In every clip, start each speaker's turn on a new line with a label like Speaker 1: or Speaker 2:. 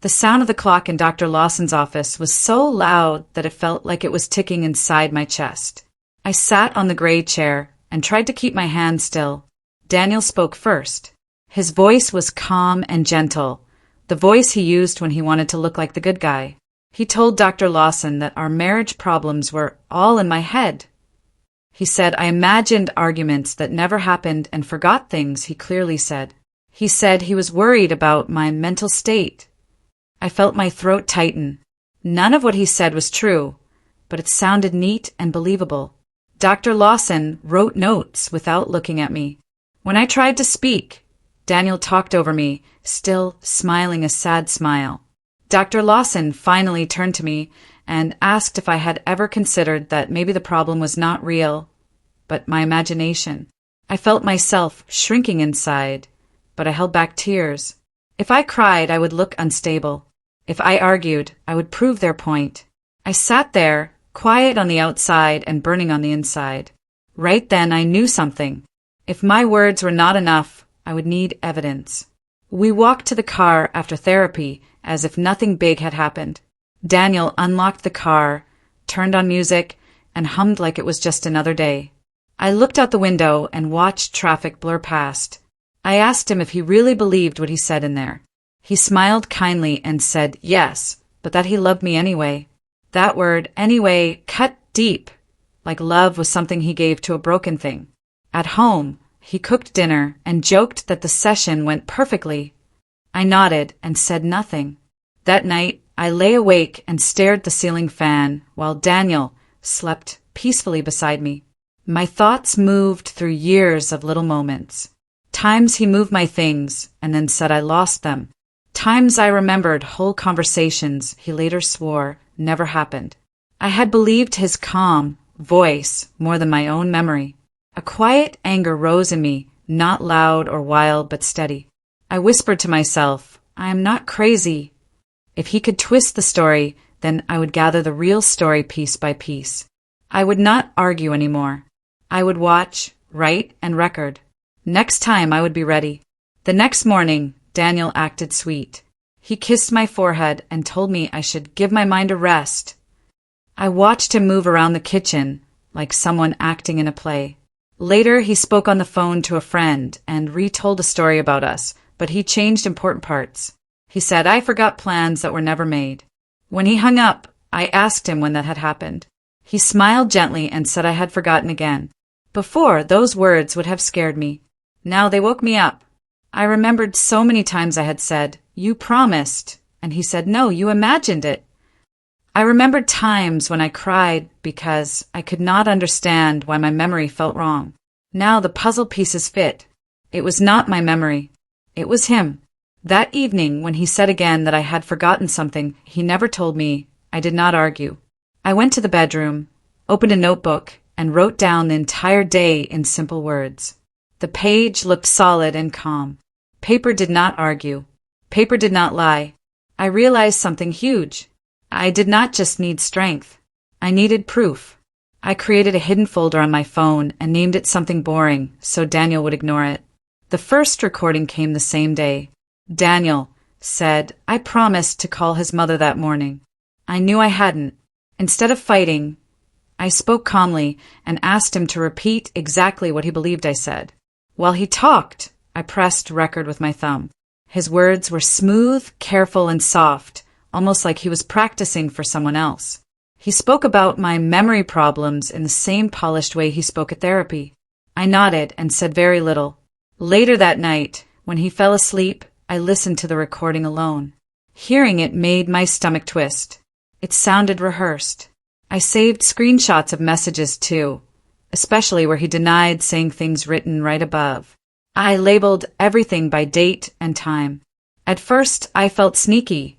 Speaker 1: The sound of the clock in Dr. Lawson's office was so loud that it felt like it was ticking inside my chest. I sat on the gray chair and tried to keep my hands still. Daniel spoke first. His voice was calm and gentle, the voice he used when he wanted to look like the good guy. He told Dr. Lawson that our marriage problems were all in my head. He said I imagined arguments that never happened and forgot things he clearly said. He said he was worried about my mental state. I felt my throat tighten. None of what he said was true, but it sounded neat and believable. Dr. Lawson wrote notes without looking at me. When I tried to speak, Daniel talked over me, still smiling a sad smile. Dr. Lawson finally turned to me and asked if I had ever considered that maybe the problem was not real, but my imagination. I felt myself shrinking inside, but I held back tears. If I cried, I would look unstable. If I argued, I would prove their point. I sat there, quiet on the outside and burning on the inside. Right then I knew something. If my words were not enough, I would need evidence. We walked to the car after therapy as if nothing big had happened. Daniel unlocked the car, turned on music, and hummed like it was just another day. I looked out the window and watched traffic blur past. I asked him if he really believed what he said in there. He smiled kindly and said yes, but that he loved me anyway. That word, anyway, cut deep, like love was something he gave to a broken thing. At home, he cooked dinner and joked that the session went perfectly. I nodded and said nothing. That night, I lay awake and stared at the ceiling fan while Daniel slept peacefully beside me. My thoughts moved through years of little moments. Times he moved my things and then said I lost them. Times I remembered whole conversations he later swore never happened. I had believed his calm voice more than my own memory. A quiet anger rose in me, not loud or wild but steady. I whispered to myself, I am not crazy. If he could twist the story, then I would gather the real story piece by piece. I would not argue anymore. I would watch, write, and record. Next time I would be ready. The next morning, Daniel acted sweet. He kissed my forehead and told me I should give my mind a rest. I watched him move around the kitchen like someone acting in a play. Later, he spoke on the phone to a friend and retold a story about us, but he changed important parts. He said I forgot plans that were never made. When he hung up, I asked him when that had happened. He smiled gently and said I had forgotten again. Before, those words would have scared me. Now they woke me up. I remembered so many times I had said, you promised, and he said, no, you imagined it. I remembered times when I cried because I could not understand why my memory felt wrong. Now the puzzle pieces fit. It was not my memory. It was him. That evening, when he said again that I had forgotten something he never told me, I did not argue. I went to the bedroom, opened a notebook, and wrote down the entire day in simple words. The page looked solid and calm. Paper did not argue. Paper did not lie. I realized something huge. I did not just need strength. I needed proof. I created a hidden folder on my phone and named it something boring so Daniel would ignore it. The first recording came the same day. Daniel said I promised to call his mother that morning. I knew I hadn't. Instead of fighting, I spoke calmly and asked him to repeat exactly what he believed I said. While he talked, I pressed record with my thumb. His words were smooth, careful, and soft, almost like he was practicing for someone else. He spoke about my memory problems in the same polished way he spoke at therapy. I nodded and said very little. Later that night, when he fell asleep, I listened to the recording alone. Hearing it made my stomach twist. It sounded rehearsed. I saved screenshots of messages too, especially where he denied saying things written right above. I labeled everything by date and time. At first, I felt sneaky.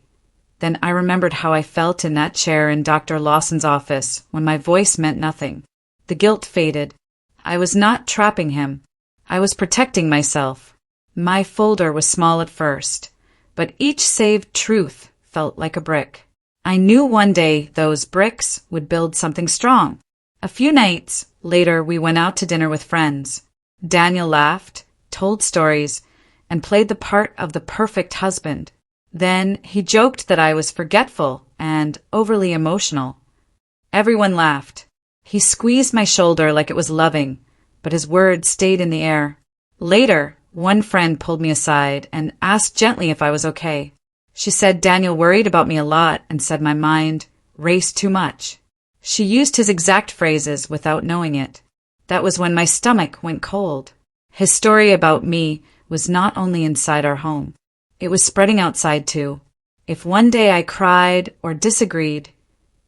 Speaker 1: Then I remembered how I felt in that chair in Dr. Lawson's office when my voice meant nothing. The guilt faded. I was not trapping him. I was protecting myself. My folder was small at first, but each saved truth felt like a brick. I knew one day those bricks would build something strong. A few nights later, we went out to dinner with friends. Daniel laughed, told stories, and played the part of the perfect husband. Then he joked that I was forgetful and overly emotional. Everyone laughed. He squeezed my shoulder like it was loving, but his words stayed in the air. Later, one friend pulled me aside and asked gently if I was okay. She said Daniel worried about me a lot and said my mind raced too much. She used his exact phrases without knowing it. That was when my stomach went cold. His story about me was not only inside our home. It was spreading outside too. If one day I cried or disagreed,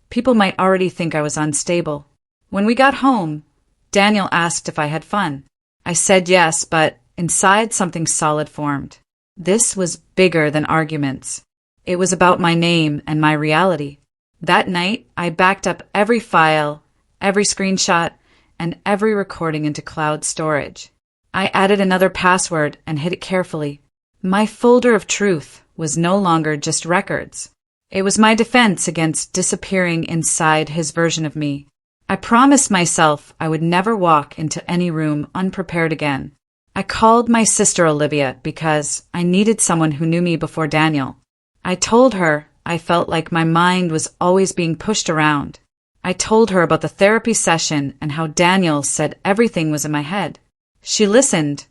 Speaker 1: people might already think I was unstable. When we got home, Daniel asked if I had fun. I said yes, but inside something solid formed. This was bigger than arguments. It was about my name and my reality. That night, I backed up every file, every screenshot, and every recording into cloud storage. I added another password and hid it carefully. My folder of truth was no longer just records. It was my defense against disappearing inside his version of me. I promised myself I would never walk into any room unprepared again. I called my sister Olivia because I needed someone who knew me before Daniel. I told her I felt like my mind was always being pushed around. I told her about the therapy session and how Daniel said everything was in my head. She listened,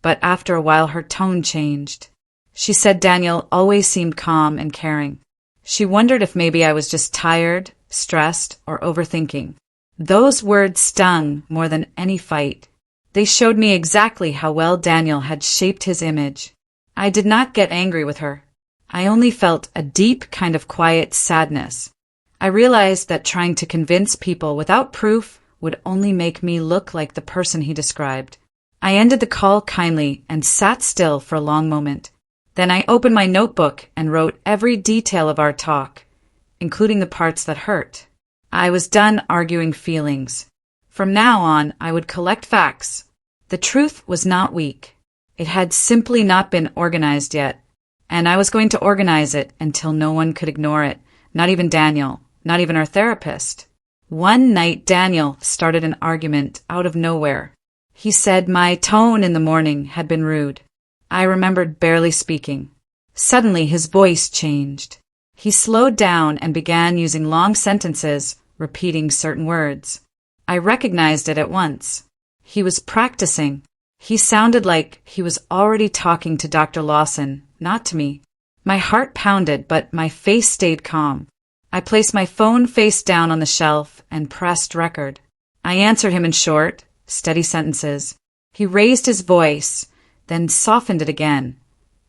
Speaker 1: but after a while her tone changed. She said Daniel always seemed calm and caring. She wondered if maybe I was just tired, stressed, or overthinking. Those words stung more than any fight. They showed me exactly how well Daniel had shaped his image. I did not get angry with her. I only felt a deep kind of quiet sadness. I realized that trying to convince people without proof would only make me look like the person he described. I ended the call kindly and sat still for a long moment. Then I opened my notebook and wrote every detail of our talk, including the parts that hurt. I was done arguing feelings. From now on, I would collect facts. The truth was not weak. It had simply not been organized yet, and I was going to organize it until no one could ignore it, not even Daniel, not even our therapist. One night, Daniel started an argument out of nowhere. He said my tone in the morning had been rude. I remembered barely speaking. Suddenly, his voice changed. He slowed down and began using long sentences, repeating certain words. I recognized it at once. He was practicing. He sounded like he was already talking to Dr. Lawson, not to me. My heart pounded, but my face stayed calm. I placed my phone face down on the shelf and pressed record. I answered him in short, steady sentences. He raised his voice, then softened it again,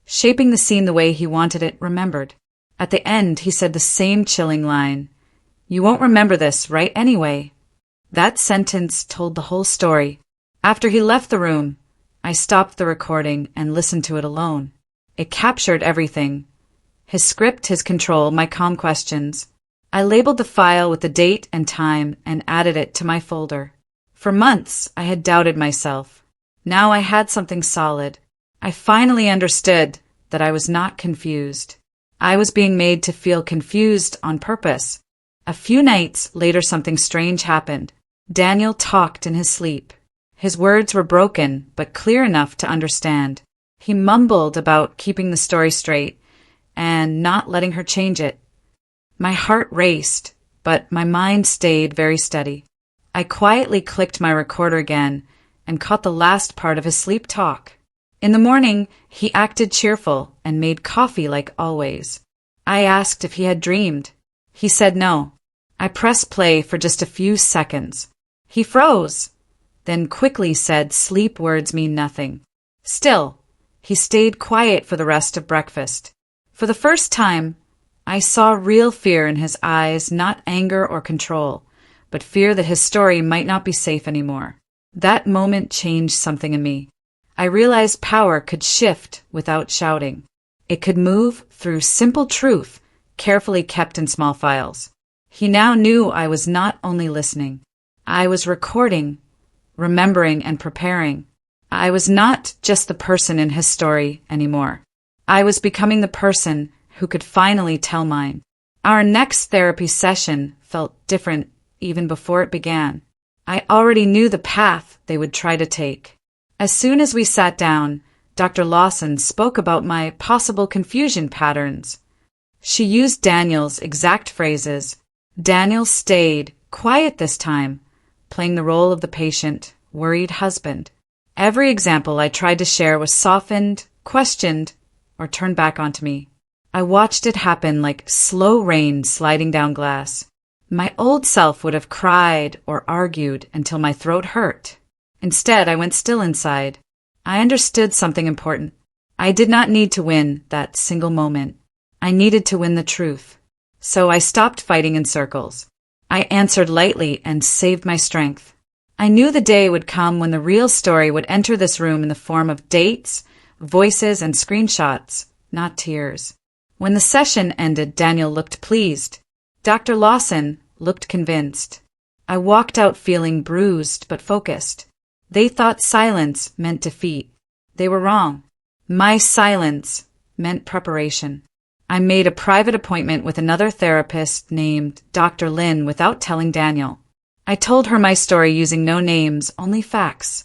Speaker 1: shaping the scene the way he wanted it remembered. At the end, he said the same chilling line. "You won't remember this, right, anyway?" That sentence told the whole story. After he left the room, I stopped the recording and listened to it alone. It captured everything. His script, his control, my calm questions. I labeled the file with the date and time and added it to my folder. For months, I had doubted myself. Now I had something solid. I finally understood that I was not confused. I was being made to feel confused on purpose. A few nights later, something strange happened. Daniel talked in his sleep. His words were broken, but clear enough to understand. He mumbled about keeping the story straight and not letting her change it. My heart raced, but my mind stayed very steady. I quietly clicked my recorder again and caught the last part of his sleep talk. In the morning, he acted cheerful and made coffee like always. I asked if he had dreamed. He said no. I pressed play for just a few seconds. He froze, then quickly said sleep words mean nothing. Still, he stayed quiet for the rest of breakfast. For the first time, I saw real fear in his eyes, not anger or control, but fear that his story might not be safe anymore. That moment changed something in me. I realized power could shift without shouting. It could move through simple truth, carefully kept in small files. He now knew I was not only listening. I was recording, remembering, and preparing. I was not just the person in his story anymore. I was becoming the person who could finally tell mine. Our next therapy session felt different even before it began. I already knew the path they would try to take. As soon as we sat down, Dr. Lawson spoke about my possible confusion patterns. She used Daniel's exact phrases. Daniel stayed quiet this time, playing the role of the patient, worried husband. Every example I tried to share was softened, questioned, or turned back onto me. I watched it happen like slow rain sliding down glass. My old self would have cried or argued until my throat hurt. Instead, I went still inside. I understood something important. I did not need to win that single moment. I needed to win the truth. So I stopped fighting in circles. I answered lightly and saved my strength. I knew the day would come when the real story would enter this room in the form of dates, voices, and screenshots, not tears. When the session ended, Daniel looked pleased. Dr. Lawson looked convinced. I walked out feeling bruised but focused. They thought silence meant defeat. They were wrong. My silence meant preparation. I made a private appointment with another therapist named Dr. Lin without telling Daniel. I told her my story using no names, only facts.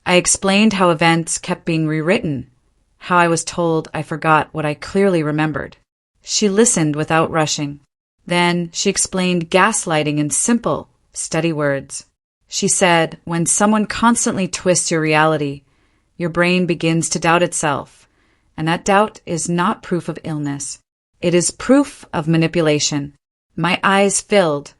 Speaker 1: I explained how events kept being rewritten, how I was told I forgot what I clearly remembered. She listened without rushing. Then she explained gaslighting in simple, steady words. She said, when someone constantly twists your reality, your brain begins to doubt itself, and that doubt is not proof of illness. It is proof of manipulation. My eyes filled,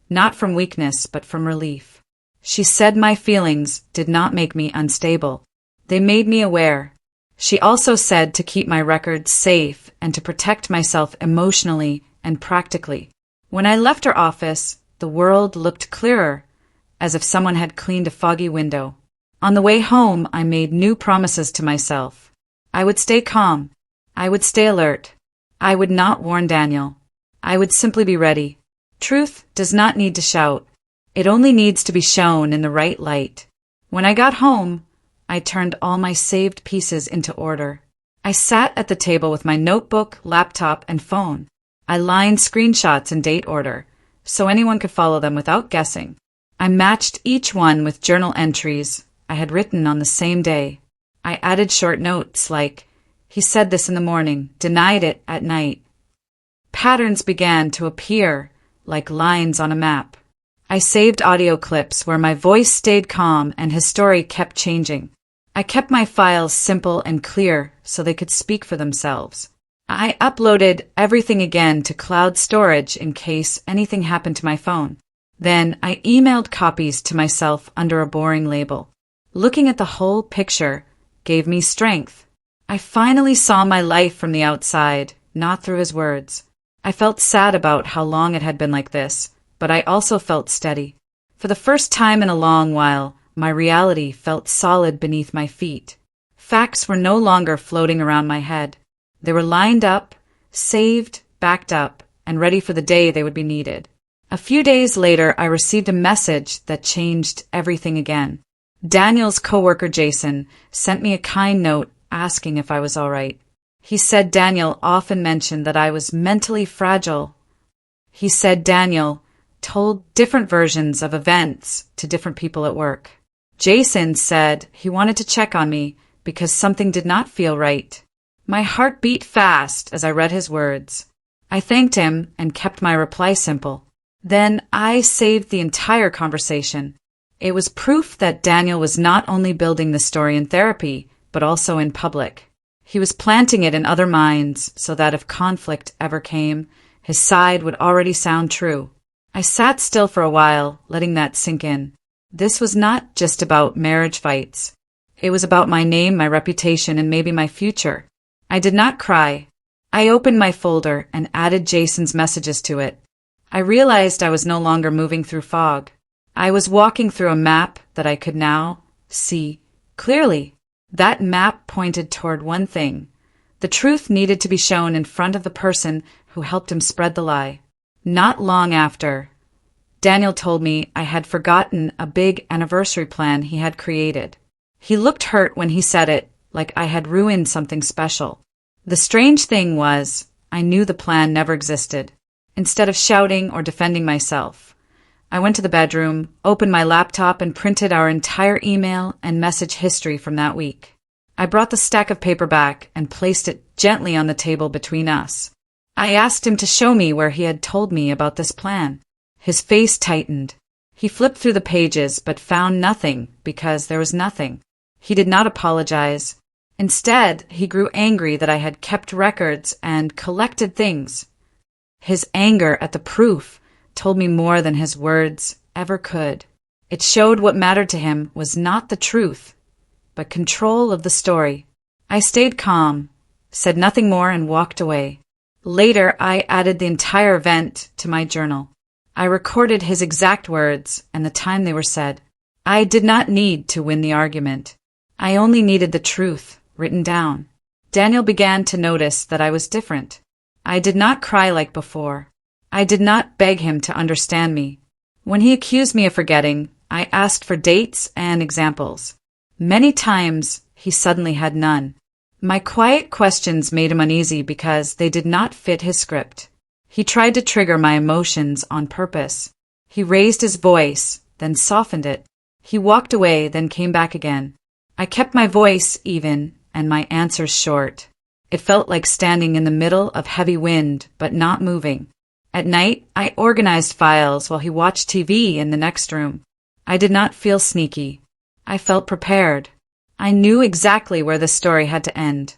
Speaker 1: not from weakness but from relief. She said my feelings did not make me unstable. They made me aware. She also said to keep my records safe and to protect myself emotionally and practically. When I left her office, the world looked clearer, as if someone had cleaned a foggy window. On the way home, I made new promises to myself. I would stay calm. I would stay alert. I would not warn Daniel. I would simply be ready. Truth does not need to shout. It only needs to be shown in the right light. When I got home, I turned all my saved pieces into order. I sat at the table with my notebook, laptop, and phone. I lined screenshots in date order, so anyone could follow them without guessing. I matched each one with journal entries I had written on the same day. I added short notes like, he said this in the morning, denied it at night. Patterns began to appear like lines on a map. I saved audio clips where my voice stayed calm and his story kept changing. I kept my files simple and clear so they could speak for themselves. I uploaded everything again to cloud storage in case anything happened to my phone. Then I emailed copies to myself under a boring label. Looking at the whole picture gave me strength. I finally saw my life from the outside, not through his words. I felt sad about how long it had been like this, but I also felt steady. For the first time in a long while, my reality felt solid beneath my feet. Facts were no longer floating around my head. They were lined up, saved, backed up, and ready for the day they would be needed. A few days later, I received a message that changed everything again. Daniel's coworker Jason sent me a kind note asking if I was all right. He said Daniel often mentioned that I was mentally fragile. He said Daniel told different versions of events to different people at work. Jason said he wanted to check on me because something did not feel right. My heart beat fast as I read his words. I thanked him and kept my reply simple. Then I saved the entire conversation. It was proof that Daniel was not only building the story in therapy, but also in public. He was planting it in other minds so that if conflict ever came, his side would already sound true. I sat still for a while, letting that sink in. This was not just about marriage fights. It was about my name, my reputation, and maybe my future. I did not cry. I opened my folder and added Jason's messages to it. I realized I was no longer moving through fog. I was walking through a map that I could now see clearly. That map pointed toward one thing. The truth needed to be shown in front of the person who helped him spread the lie. Not long after, Daniel told me I had forgotten a big anniversary plan he had created. He looked hurt when he said it, like I had ruined something special. The strange thing was, I knew the plan never existed. Instead of shouting or defending myself, I went to the bedroom, opened my laptop, and printed our entire email and message history from that week. I brought the stack of paper back and placed it gently on the table between us. I asked him to show me where he had told me about this plan. His face tightened. He flipped through the pages but found nothing because there was nothing. He did not apologize. Instead, he grew angry that I had kept records and collected things. His anger at the proof told me more than his words ever could. It showed what mattered to him was not the truth, but control of the story. I stayed calm, said nothing more, and walked away. Later, I added the entire event to my journal. I recorded his exact words and the time they were said. I did not need to win the argument. I only needed the truth written down. Daniel began to notice that I was different. I did not cry like before. I did not beg him to understand me. When he accused me of forgetting, I asked for dates and examples. Many times, he suddenly had none. My quiet questions made him uneasy because they did not fit his script. He tried to trigger my emotions on purpose. He raised his voice, then softened it. He walked away, then came back again. I kept my voice even and my answers short. It felt like standing in the middle of heavy wind, but not moving. At night, I organized files while he watched TV in the next room. I did not feel sneaky. I felt prepared. I knew exactly where the story had to end.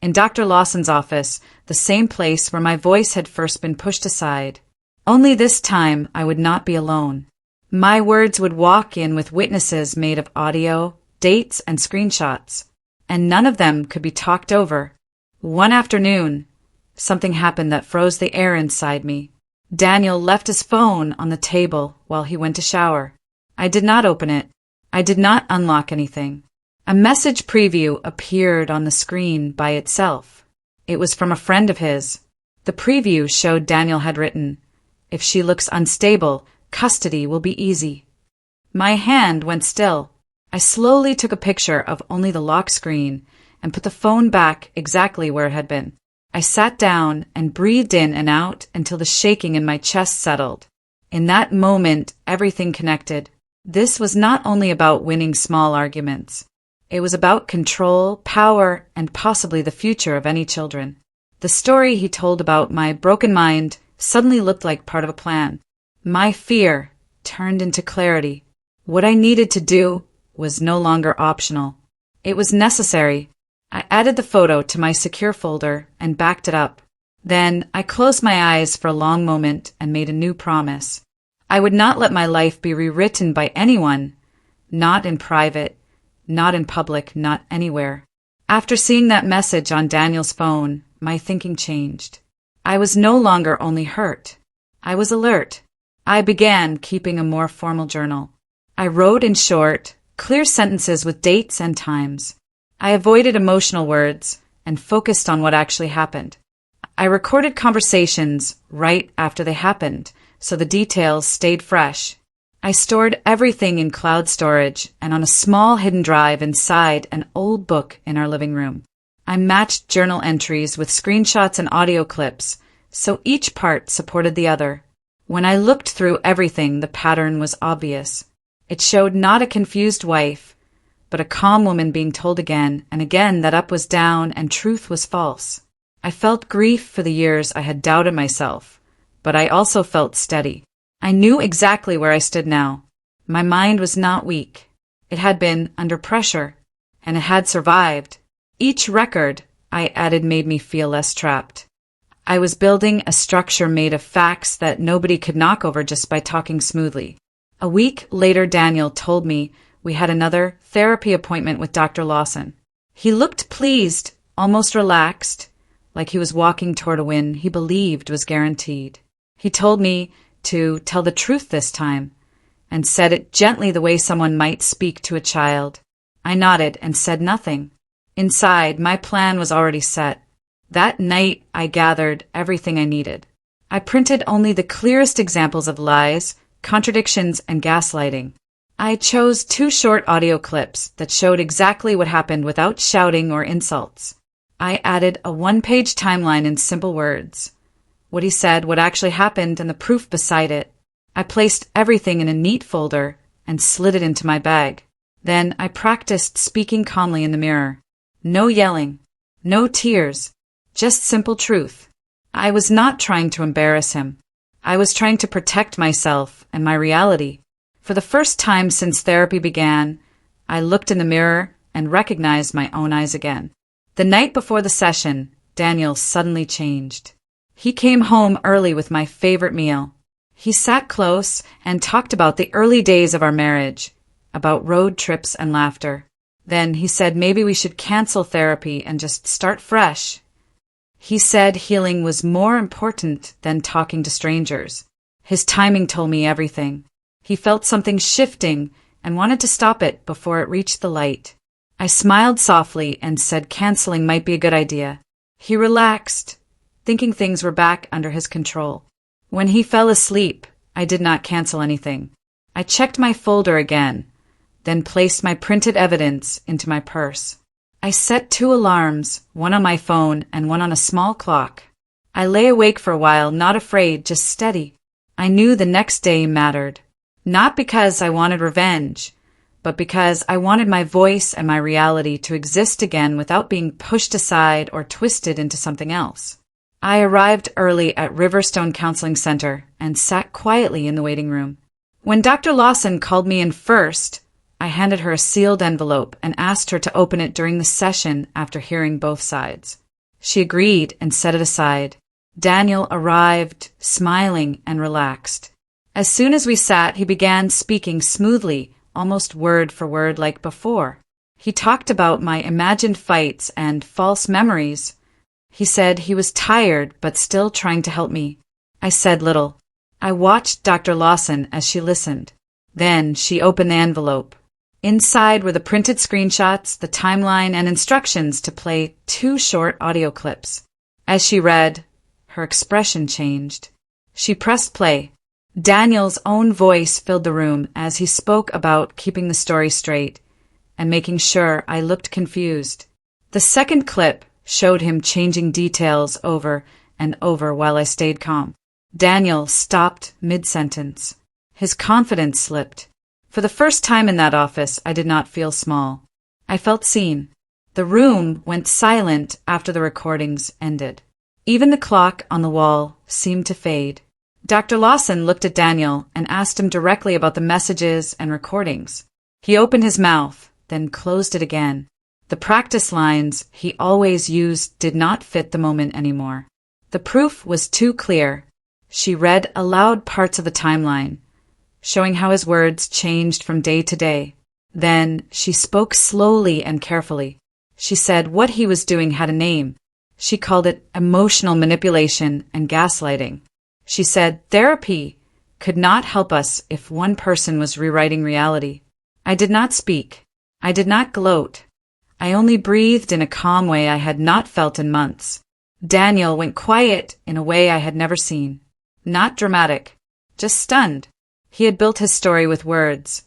Speaker 1: In Dr. Lawson's office, the same place where my voice had first been pushed aside. Only this time I would not be alone. My words would walk in with witnesses made of audio, dates, and screenshots, and none of them could be talked over. One afternoon, something happened that froze the air inside me. Daniel left his phone on the table while he went to shower. I did not open it. I did not unlock anything. A message preview appeared on the screen by itself. It was from a friend of his. The preview showed Daniel had written, "If she looks unstable, custody will be easy." My hand went still. I slowly took a picture of only the lock screen and put the phone back exactly where it had been. I sat down and breathed in and out until the shaking in my chest settled. In that moment, everything connected. This was not only about winning small arguments. It was about control, power, and possibly the future of any children. The story he told about my broken mind suddenly looked like part of a plan. My fear turned into clarity. What I needed to do was no longer optional. It was necessary. I added the photo to my secure folder and backed it up. Then I closed my eyes for a long moment and made a new promise. I would not let my life be rewritten by anyone, not in private, not in public, not anywhere. After seeing that message on Daniel's phone, my thinking changed. I was no longer only hurt. I was alert. I began keeping a more formal journal. I wrote in short, clear sentences with dates and times. I avoided emotional words and focused on what actually happened. I recorded conversations right after they happened, so the details stayed fresh. I stored everything in cloud storage and on a small hidden drive inside an old book in our living room. I matched journal entries with screenshots and audio clips, so each part supported the other. When I looked through everything, the pattern was obvious. It showed not a confused wife, but a calm woman being told again and again that up was down and truth was false. I felt grief for the years I had doubted myself, but I also felt steady. I knew exactly where I stood now. My mind was not weak. It had been under pressure, and it had survived. Each record I added made me feel less trapped. I was building a structure made of facts that nobody could knock over just by talking smoothly. A week later, Daniel told me we had another therapy appointment with Dr. Lawson. He looked pleased, almost relaxed, like he was walking toward a win he believed was guaranteed. He told me to tell the truth this time, and said it gently the way someone might speak to a child. I nodded and said nothing. Inside, my plan was already set. That night, I gathered everything I needed. I printed only the clearest examples of lies, contradictions, and gaslighting. I chose 2 short audio clips that showed exactly what happened without shouting or insults. I added a 1-page timeline in simple words. What he said, what actually happened, and the proof beside it. I placed everything in a neat folder and slid it into my bag. Then I practiced speaking calmly in the mirror. No yelling. No tears. Just simple truth. I was not trying to embarrass him. I was trying to protect myself and my reality. For the first time since therapy began, I looked in the mirror and recognized my own eyes again. The night before the session, Daniel suddenly changed. He came home early with my favorite meal. He sat close and talked about the early days of our marriage, about road trips and laughter. Then he said maybe we should cancel therapy and just start fresh. He said healing was more important than talking to strangers. His timing told me everything. He felt something shifting and wanted to stop it before it reached the light. I smiled softly and said canceling might be a good idea. He relaxed, thinking things were back under his control. When he fell asleep, I did not cancel anything. I checked my folder again, then placed my printed evidence into my purse. I set 2 alarms, one on my phone and one on a small clock. I lay awake for a while, not afraid, just steady. I knew the next day mattered. Not because I wanted revenge, but because I wanted my voice and my reality to exist again without being pushed aside or twisted into something else. I arrived early at Riverstone Counseling Center and sat quietly in the waiting room. When Dr. Lawson called me in first, I handed her a sealed envelope and asked her to open it during the session after hearing both sides. She agreed and set it aside. Daniel arrived, smiling and relaxed. As soon as we sat, he began speaking smoothly, almost word for word like before. He talked about my imagined fights and false memories. He said he was tired but still trying to help me. I said little. I watched Dr. Lawson as she listened. Then she opened the envelope. Inside were the printed screenshots, the timeline, and instructions to play 2 short audio clips. As she read, her expression changed. She pressed play. Daniel's own voice filled the room as he spoke about keeping the story straight and making sure I looked confused. The second clip showed him changing details over and over while I stayed calm. Daniel stopped mid-sentence. His confidence slipped. For the first time in that office, I did not feel small. I felt seen. The room went silent after the recordings ended. Even the clock on the wall seemed to fade. Dr. Lawson looked at Daniel and asked him directly about the messages and recordings. He opened his mouth, then closed it again. The practice lines he always used did not fit the moment anymore. The proof was too clear. She read aloud parts of the timeline, showing how his words changed from day to day. Then she spoke slowly and carefully. She said what he was doing had a name. She called it emotional manipulation and gaslighting. She said therapy could not help us if one person was rewriting reality. I did not speak. I did not gloat. I only breathed in a calm way I had not felt in months. Daniel went quiet in a way I had never seen. Not dramatic, just stunned. He had built his story with words,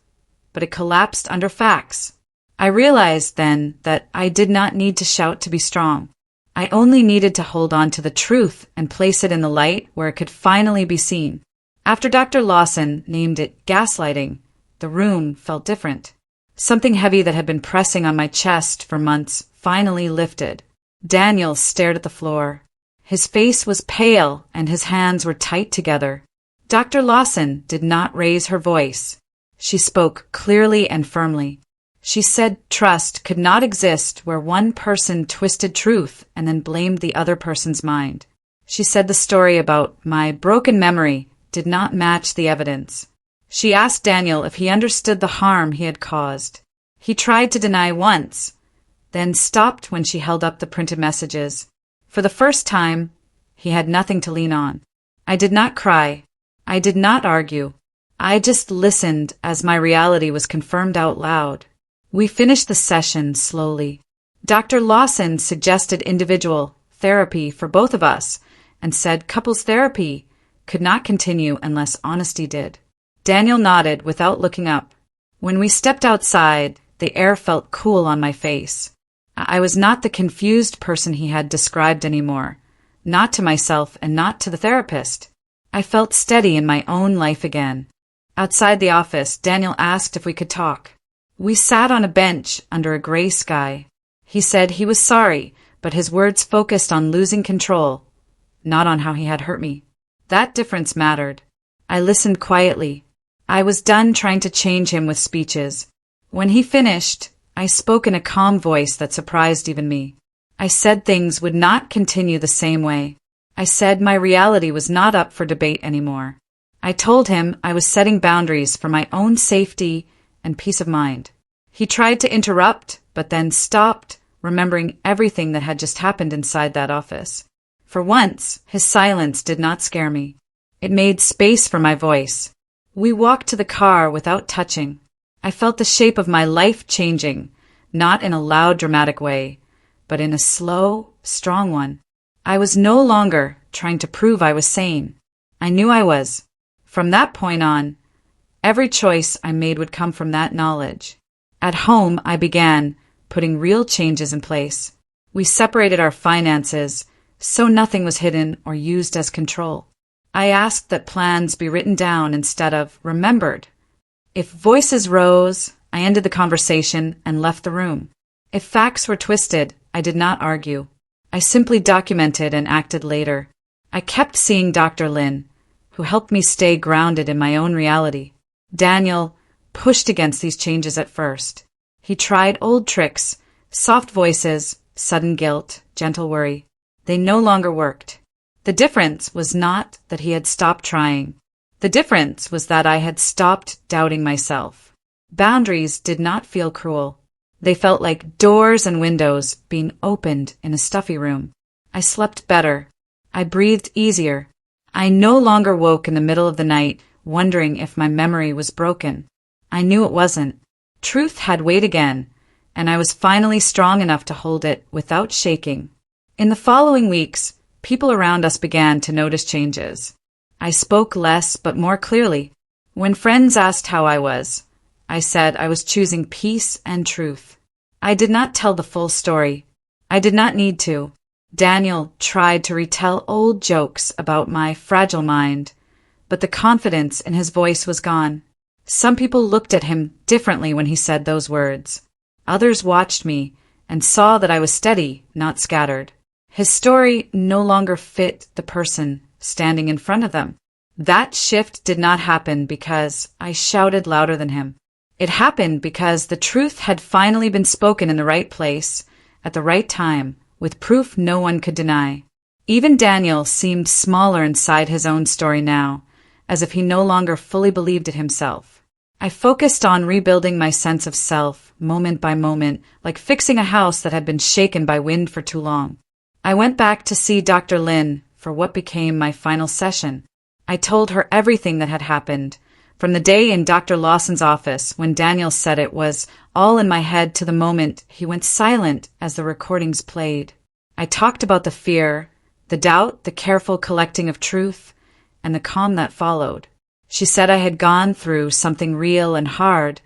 Speaker 1: but it collapsed under facts. I realized then that I did not need to shout to be strong. I only needed to hold on to the truth and place it in the light where it could finally be seen. After Dr. Lawson named it gaslighting, the room felt different. Something heavy that had been pressing on my chest for months finally lifted. Daniel stared at the floor. His face was pale and his hands were tight together. Dr. Lawson did not raise her voice. She spoke clearly and firmly. She said trust could not exist where one person twisted truth and then blamed the other person's mind. She said the story about my broken memory did not match the evidence. She asked Daniel if he understood the harm he had caused. He tried to deny once, then stopped when she held up the printed messages. For the first time, he had nothing to lean on. I did not cry. I did not argue. I just listened as my reality was confirmed out loud. We finished the session slowly. Dr. Lawson suggested individual therapy for both of us and said couples therapy could not continue unless honesty did. Daniel nodded without looking up. When we stepped outside, the air felt cool on my face. I was not the confused person he had described anymore, not to myself and not to the therapist. I felt steady in my own life again. Outside the office, Daniel asked if we could talk. We sat on a bench under a gray sky. He said he was sorry, but his words focused on losing control, not on how he had hurt me. That difference mattered. I listened quietly. I was done trying to change him with speeches. When he finished, I spoke in a calm voice that surprised even me. I said things would not continue the same way. I said my reality was not up for debate anymore. I told him I was setting boundaries for my own safety and peace of mind. He tried to interrupt, but then stopped, remembering everything that had just happened inside that office. For once, his silence did not scare me. It made space for my voice. We walked to the car without touching. I felt the shape of my life changing, not in a loud, dramatic way, but in a slow, strong one. I was no longer trying to prove I was sane. I knew I was. From that point on, every choice I made would come from that knowledge. At home, I began putting real changes in place. We separated our finances, so nothing was hidden or used as control. I asked that plans be written down instead of remembered. If voices rose, I ended the conversation and left the room. If facts were twisted, I did not argue. I simply documented and acted later. I kept seeing Dr. Lin, who helped me stay grounded in my own reality. Daniel pushed against these changes at first. He tried old tricks, soft voices, sudden guilt, gentle worry. They no longer worked. The difference was not that he had stopped trying. The difference was that I had stopped doubting myself. Boundaries did not feel cruel. They felt like doors and windows being opened in a stuffy room. I slept better. I breathed easier. I no longer woke in the middle of the night wondering if my memory was broken. I knew it wasn't. Truth had weight again, and I was finally strong enough to hold it without shaking. In the following weeks, people around us began to notice changes. I spoke less but more clearly. When friends asked how I was, I said I was choosing peace and truth. I did not tell the full story. I did not need to. Daniel tried to retell old jokes about my fragile mind, but the confidence in his voice was gone. Some people looked at him differently when he said those words. Others watched me and saw that I was steady, not scattered. His story no longer fit the person standing in front of them. That shift did not happen because I shouted louder than him. It happened because the truth had finally been spoken in the right place, at the right time, with proof no one could deny. Even Daniel seemed smaller inside his own story now, as if he no longer fully believed it himself. I focused on rebuilding my sense of self, moment by moment, like fixing a house that had been shaken by wind for too long. I went back to see Dr. Lin for what became my final session. I told her everything that had happened, from the day in Dr. Lawson's office when Daniel said it was all in my head to the moment he went silent as the recordings played. I talked about the fear, the doubt, the careful collecting of truth, and the calm that followed. She said I had gone through something real and hard,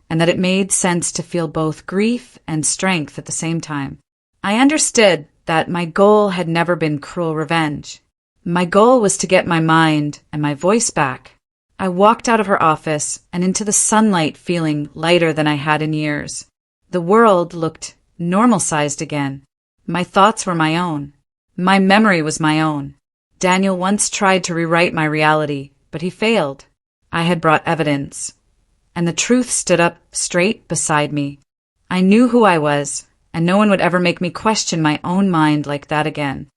Speaker 1: and that it made sense to feel both grief and strength at the same time. I understood that my goal had never been cruel revenge. My goal was to get my mind and my voice back. I walked out of her office and into the sunlight feeling lighter than I had in years. The world looked normal-sized again. My thoughts were my own. My memory was my own. Daniel once tried to rewrite my reality, but he failed. I had brought evidence, and the truth stood up straight beside me. I knew who I was, and no one would ever make me question my own mind like that again.